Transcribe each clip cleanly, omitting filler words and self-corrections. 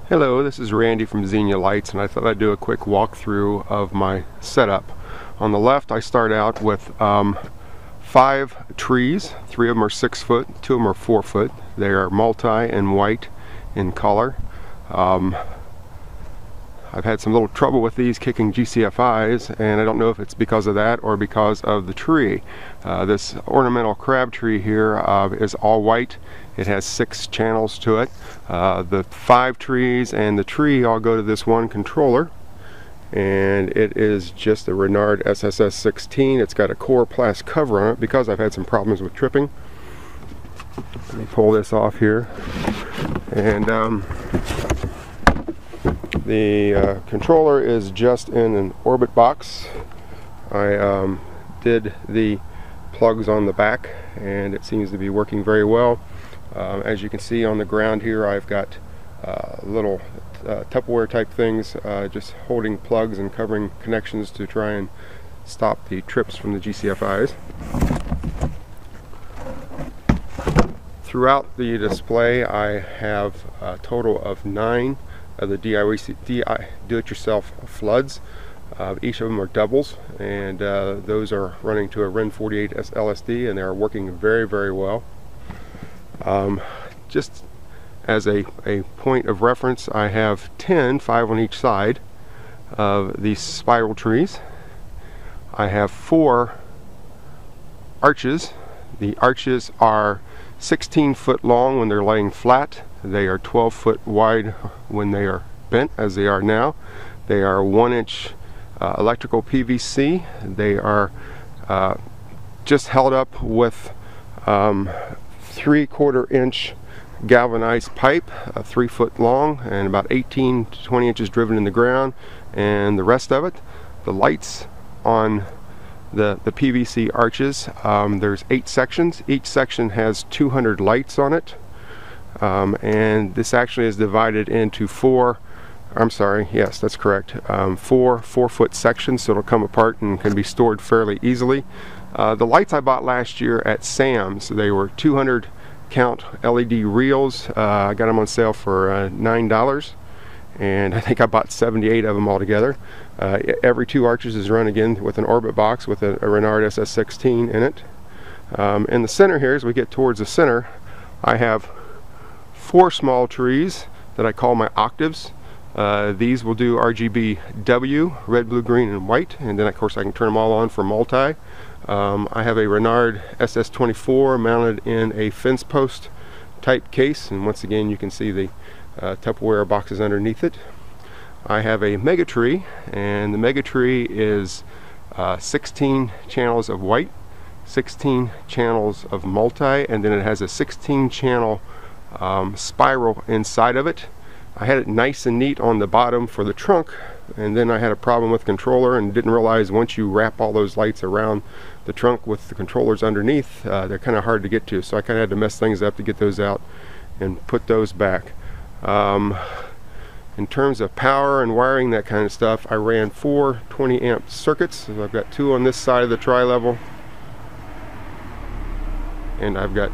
Hello, this is Randy from XeniaLights, and I thought I'd do a quick walkthrough of my setup. On the left, I start out with 5 trees. 3 of them are 6 foot, 2 of them are 4 foot. They are multi and white in color. I've had some little trouble with these kicking GCFIs, and I don't know if it's because of that or because of the tree. This ornamental crab tree here is all white. It has 6 channels to it. The 5 trees and the tree all go to this one controller, and it is just a Renard SSS16. It's got a Coroplast cover on it because I've had some problems with tripping. Let me pull this off here, and the controller is just in an orbit box. I did the plugs on the back, and it seems to be working very well. As you can see on the ground here, I've got little Tupperware type things just holding plugs and covering connections to try and stop the trips from the GCFIs. Throughout the display, I have a total of 9 of the do-it-yourself floods. Each of them are doubles, and those are running to a REN 48 LSD, and they are working very, very well. Just as a point of reference, I have 5 on each side of these spiral trees. I have 4 arches. The arches are 16 foot long when they're laying flat. They are 12 foot wide when they are bent, as they are now. They are 1-inch electrical PVC. They are just held up with 3/4 inch galvanized pipe, 3 foot long, and about 18 to 20 inches driven in the ground. And the rest of it, the lights on the PVC arches, there's 8 sections. Each section has 200 lights on it. And this actually is divided into 4, I'm sorry, yes, that's correct, 4 4-foot sections, so it'll come apart and can be stored fairly easily. The lights I bought last year at Sam's, they were 200 count LED reels. I got them on sale for $9, and I think I bought 78 of them altogether. Every 2 arches is run again with an orbit box with a Renard SS16 in it. In the center here, as we get towards the center, I have 4 small trees that I call my octaves. These will do RGB-W, red, blue, green, and white, and then of course I can turn them all on for multi. I have a Renard SS24 mounted in a fence post type case, and once again you can see the Tupperware boxes underneath it. I have a mega tree, and the mega tree is 16 channels of white, 16 channels of multi, and then it has a 16 channel spiral inside of it. I had it nice and neat on the bottom for the trunk, and then I had a problem with the controller and didn't realize once you wrap all those lights around the trunk with the controllers underneath, they're kind of hard to get to, so I kind of had to mess things up to get those out and put those back. In terms of power and wiring, that kind of stuff, I ran 4 20 amp circuits. So I've got 2 on this side of the tri-level, and I've got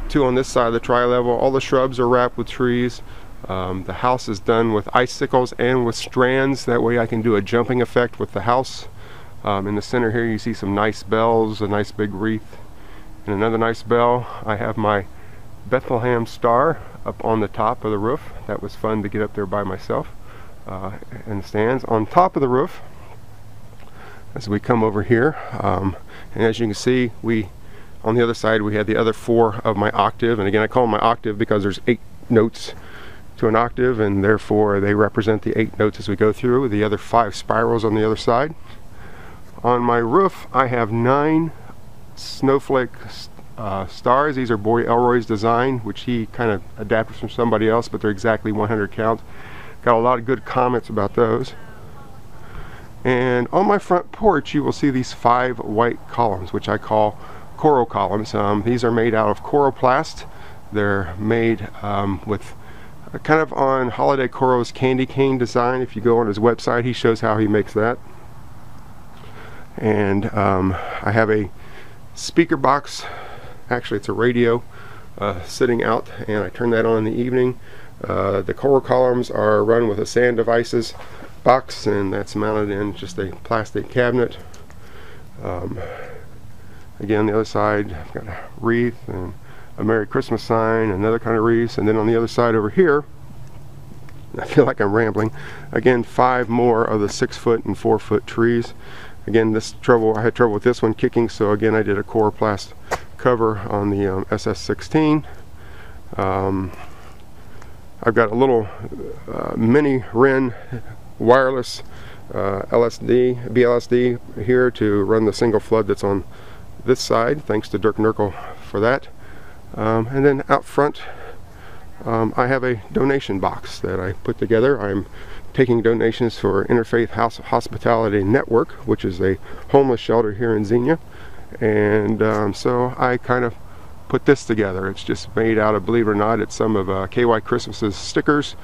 2 on this side of the tri-level. All the shrubs are wrapped with trees. The house is done with icicles and with strands. That way I can do a jumping effect with the house. In the center here you see some nice bells, a nice big wreath, and another nice bell. I have my Bethlehem star up on the top of the roof. That was fun to get up there by myself, and stands on top of the roof as we come over here. And as you can see, on the other side we had the other 4 of my octave, and again I call them my octave because there's 8 notes to an octave, and therefore they represent the 8 notes as we go through. The other 5 spirals on the other side. On my roof I have 9 snowflake stars. These are Boy Elroy's design, which he kind of adapted from somebody else, but they're exactly 100 count. Got a lot of good comments about those. And on my front porch you will see these 5 white columns, which I call coral columns. These are made out of Coroplast. They're made with kind of on Holiday Coro's candy cane design. If you go on his website, he shows how he makes that. And I have a speaker box, actually it's a radio, sitting out, and I turn that on in the evening. The core columns are run with a sand devices box, and that's mounted in just a plastic cabinet. Again, the other side, I've got a wreath and a Merry Christmas sign, another kind of wreath, and then on the other side over here, I feel like I'm rambling, again 5 more of the 6-foot and 4-foot trees. Again, I had trouble with this one kicking, so again I did a coroplast cover on the SS16. I've got a little mini Wren wireless BLSD here to run the single flood that's on this side, thanks to Dirk Nerkel for that. And then out front I have a donation box that I put together. I'm taking donations for Interfaith Hospitality Network, which is a homeless shelter here in Xenia, and so I kind of put this together. It's just made out of, believe it or not, it's some of KY Christmas's stickers,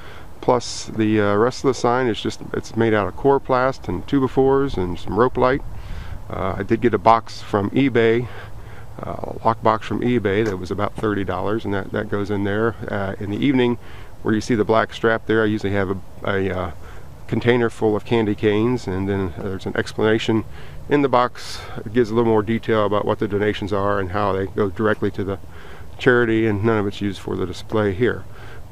plus the rest of the sign is it's made out of coroplast and 2x4s and some rope light. I did get a box from eBay, a lock box from eBay that was about $30, and that goes in there. In the evening, where you see the black strap there, I usually have a container full of candy canes, and then there's an explanation in the box. It gives a little more detail about what the donations are and how they go directly to the charity, and none of it's used for the display here.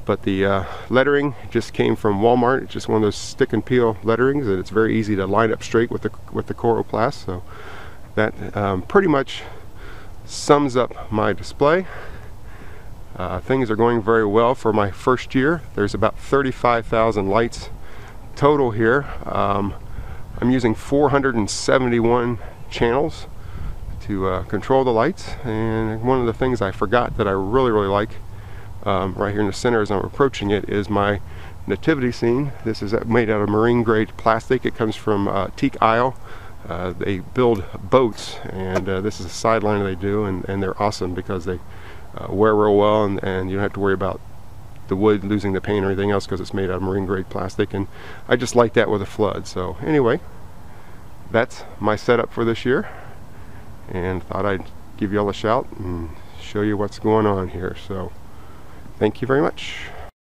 But the lettering just came from Walmart. It's just one of those stick and peel letterings, and it's very easy to line up straight with the coroplast. So that pretty much sums up my display. Things are going very well for my first year. There's about 35,000 lights total here. I'm using 471 channels to control the lights, and one of the things I forgot that I really like right here in the center as I'm approaching it is my nativity scene. This is made out of marine grade plastic. It comes from Teak Isle. They build boats, and this is a sideline they do, and they're awesome because they wear real well, and you don't have to worry about the wood losing the paint or anything else because it's made out of marine grade plastic, and I just like that with a flood. So anyway, that's my setup for this year, and thought I'd give you all a shout and show you what's going on here. So thank you very much.